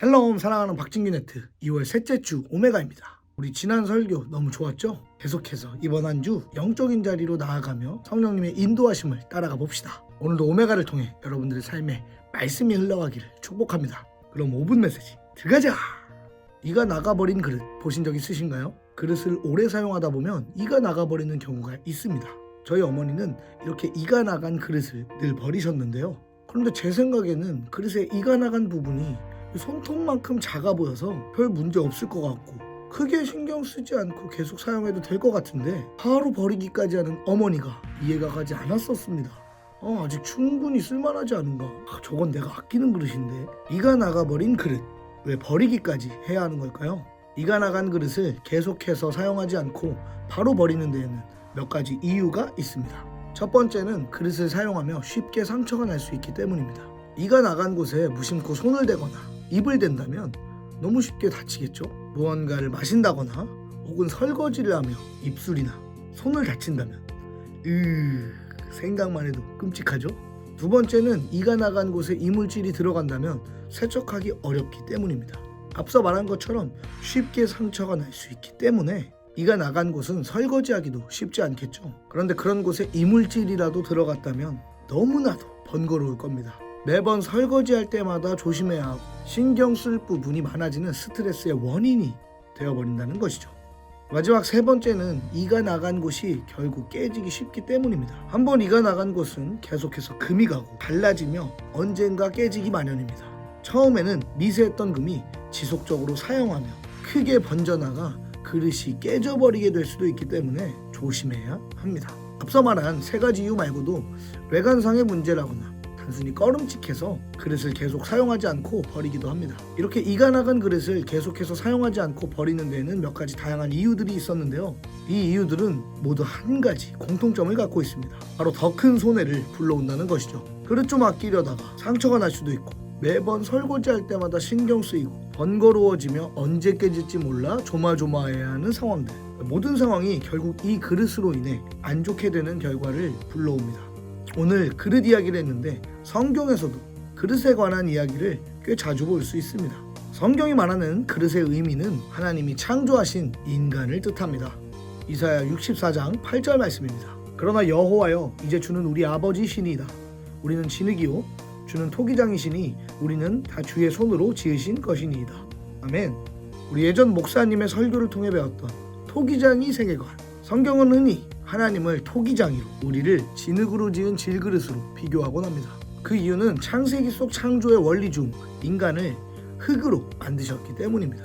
헬로 사랑하는 박진규 네트 2월 셋째 주 오메가입니다. 우리 지난 설교 너무 좋았죠? 계속해서 이번 한 주 영적인 자리로 나아가며 성령님의 인도하심을 따라가 봅시다. 오늘도 오메가를 통해 여러분들의 삶에 말씀이 흘러가기를 축복합니다. 그럼 5분 메시지 들어가자! 이가 나가버린 그릇 보신 적 있으신가요? 그릇을 오래 사용하다 보면 이가 나가버리는 경우가 있습니다. 저희 어머니는 이렇게 이가 나간 그릇을 늘 버리셨는데요. 그런데 제 생각에는 그릇에 이가 나간 부분이 손톱만큼 작아 보여서 별 문제 없을 것 같고 크게 신경 쓰지 않고 계속 사용해도 될 것 같은데 바로 버리기까지 하는 어머니가 이해가 가지 않았었습니다. 아직 충분히 쓸만하지 않은가? 저건 내가 아끼는 그릇인데. 이가 나가버린 그릇 왜 버리기까지 해야 하는 걸까요? 이가 나간 그릇을 계속해서 사용하지 않고 바로 버리는 데에는 몇 가지 이유가 있습니다. 첫 번째는 그릇을 사용하며 쉽게 상처가 날 수 있기 때문입니다. 이가 나간 곳에 무심코 손을 대거나 입을 댄다면 너무 쉽게 다치겠죠? 무언가를 마신다거나 혹은 설거지를 하며 입술이나 손을 다친다면 생각만 해도 끔찍하죠? 두 번째는 이가 나간 곳에 이물질이 들어간다면 세척하기 어렵기 때문입니다. 앞서 말한 것처럼 쉽게 상처가 날 수 있기 때문에 이가 나간 곳은 설거지하기도 쉽지 않겠죠. 그런데 그런 곳에 이물질이라도 들어갔다면 너무나도 번거로울 겁니다. 매번 설거지할 때마다 조심해야 하고 신경 쓸 부분이 많아지는 스트레스의 원인이 되어버린다는 것이죠. 마지막 세 번째는 이가 나간 곳이 결국 깨지기 쉽기 때문입니다. 한번 이가 나간 곳은 계속해서 금이 가고 갈라지며 언젠가 깨지기 마련입니다. 처음에는 미세했던 금이 지속적으로 사용하며 크게 번져나가 그릇이 깨져버리게 될 수도 있기 때문에 조심해야 합니다. 앞서 말한 세 가지 이유 말고도 외관상의 문제라거나 단순히 꺼름칙해서 그릇을 계속 사용하지 않고 버리기도 합니다. 이렇게 이가 나간 그릇을 계속해서 사용하지 않고 버리는 데에는 몇 가지 다양한 이유들이 있었는데요. 이 이유들은 모두 한 가지 공통점을 갖고 있습니다. 바로 더 큰 손해를 불러온다는 것이죠. 그릇 좀 아끼려다가 상처가 날 수도 있고 매번 설거지할 때마다 신경 쓰이고 번거로워지며 언제 깨질지 몰라 조마조마해야 하는 상황들. 모든 상황이 결국 이 그릇으로 인해 안 좋게 되는 결과를 불러옵니다. 오늘 그릇 이야기를 했는데 성경에서도 그릇에 관한 이야기를 꽤 자주 볼 수 있습니다. 성경이 말하는 그릇의 의미는 하나님이 창조하신 인간을 뜻합니다. 이사야 64장 8절 말씀입니다. 그러나 여호와여 이제 주는 우리 아버지시니이다. 우리는 진흙이요 주는 토기장이시니 우리는 다 주의 손으로 지으신 것이니이다. 아멘. 우리 예전 목사님의 설교를 통해 배웠던 토기장이 세계관. 성경은 흔히 하나님을 토기장이로 우리를 진흙으로 지은 질그릇으로 비교하곤 합니다. 그 이유는 창세기 속 창조의 원리 중 인간을 흙으로 만드셨기 때문입니다.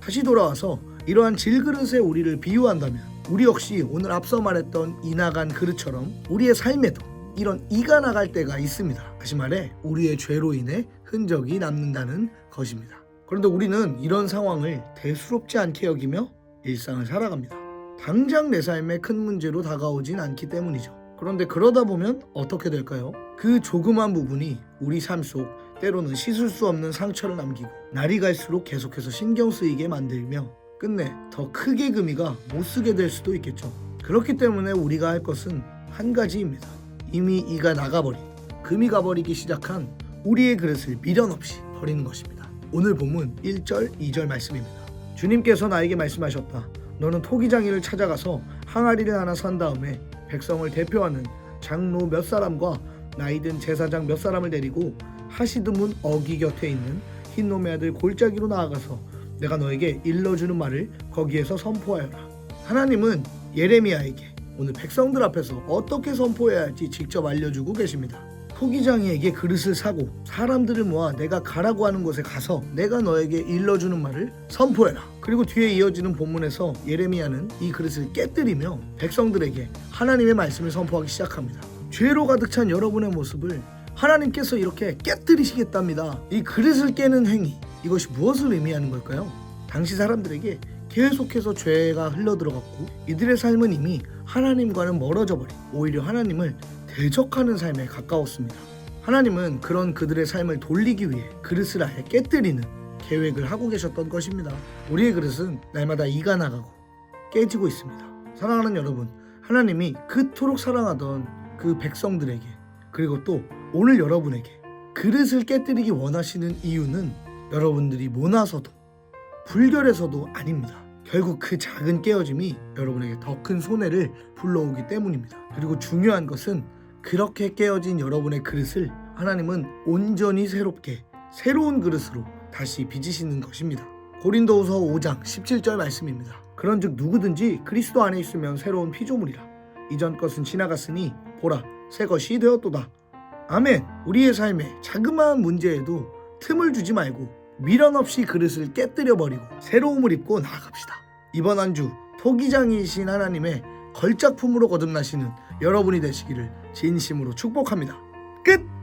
다시 돌아와서 이러한 질그릇에 우리를 비유한다면 우리 역시 오늘 앞서 말했던 이 나간 그릇처럼 우리의 삶에도 이런 이가 나갈 때가 있습니다. 다시 말해 우리의 죄로 인해 흔적이 남는다는 것입니다. 그런데 우리는 이런 상황을 대수롭지 않게 여기며 일상을 살아갑니다. 당장 내 삶에 큰 문제로 다가오진 않기 때문이죠. 그런데 그러다 보면 어떻게 될까요? 그 조그만 부분이 우리 삶 속 때로는 씻을 수 없는 상처를 남기고 날이 갈수록 계속해서 신경 쓰이게 만들며 끝내 더 크게 금이가 못 쓰게 될 수도 있겠죠. 그렇기 때문에 우리가 할 것은 한 가지입니다. 이미 이가 나가버린 금이 가버리기 시작한 우리의 그릇을 미련 없이 버리는 것입니다. 오늘 본문 1절 2절 말씀입니다. 주님께서 나에게 말씀하셨다. 너는 토기장이를 찾아가서 항아리를 하나 산 다음에 백성을 대표하는 장로 몇 사람과 나이든 제사장 몇 사람을 데리고 하시드문 어기 곁에 있는 흰놈의 아들 골짜기로 나아가서 내가 너에게 일러주는 말을 거기에서 선포하여라. 하나님은 예레미야에게 오늘 백성들 앞에서 어떻게 선포해야 할지 직접 알려주고 계십니다. 토기장이에게 그릇을 사고 사람들을 모아 내가 가라고 하는 곳에 가서 내가 너에게 일러주는 말을 선포해라. 그리고 뒤에 이어지는 본문에서 예레미야는 이 그릇을 깨뜨리며 백성들에게 하나님의 말씀을 선포하기 시작합니다. 죄로 가득 찬 여러분의 모습을 하나님께서 이렇게 깨뜨리시겠답니다. 이 그릇을 깨는 행위, 이것이 무엇을 의미하는 걸까요? 당시 사람들에게 계속해서 죄가 흘러들어갔고 이들의 삶은 이미 하나님과는 멀어져 버린 오히려 하나님을 대적하는 삶에 가까웠습니다. 하나님은 그런 그들의 삶을 돌리기 위해 그릇을 아예 깨뜨리는 계획을 하고 계셨던 것입니다. 우리의 그릇은 날마다 이가 나가고 깨지고 있습니다. 사랑하는 여러분, 하나님이 그토록 사랑하던 그 백성들에게 그리고 또 오늘 여러분에게 그릇을 깨뜨리기 원하시는 이유는 여러분들이 모나서도 불결해서도 아닙니다. 결국 그 작은 깨어짐이 여러분에게 더 큰 손해를 불러오기 때문입니다. 그리고 중요한 것은 그렇게 깨어진 여러분의 그릇을 하나님은 온전히 새롭게 새로운 그릇으로 다시 빚으시는 것입니다. 고린도후서 5장 17절 말씀입니다. 그런즉 누구든지 그리스도 안에 있으면 새로운 피조물이라. 이전 것은 지나갔으니 보라 새 것이 되었도다. 아멘. 우리의 삶에 자그마한 문제에도 틈을 주지 말고 미련 없이 그릇을 깨뜨려 버리고 새로움을 입고 나아갑시다. 이번 한 주 토기장이신 하나님의 걸작품으로 거듭나시는 여러분이 되시기를 진심으로 축복합니다. 끝!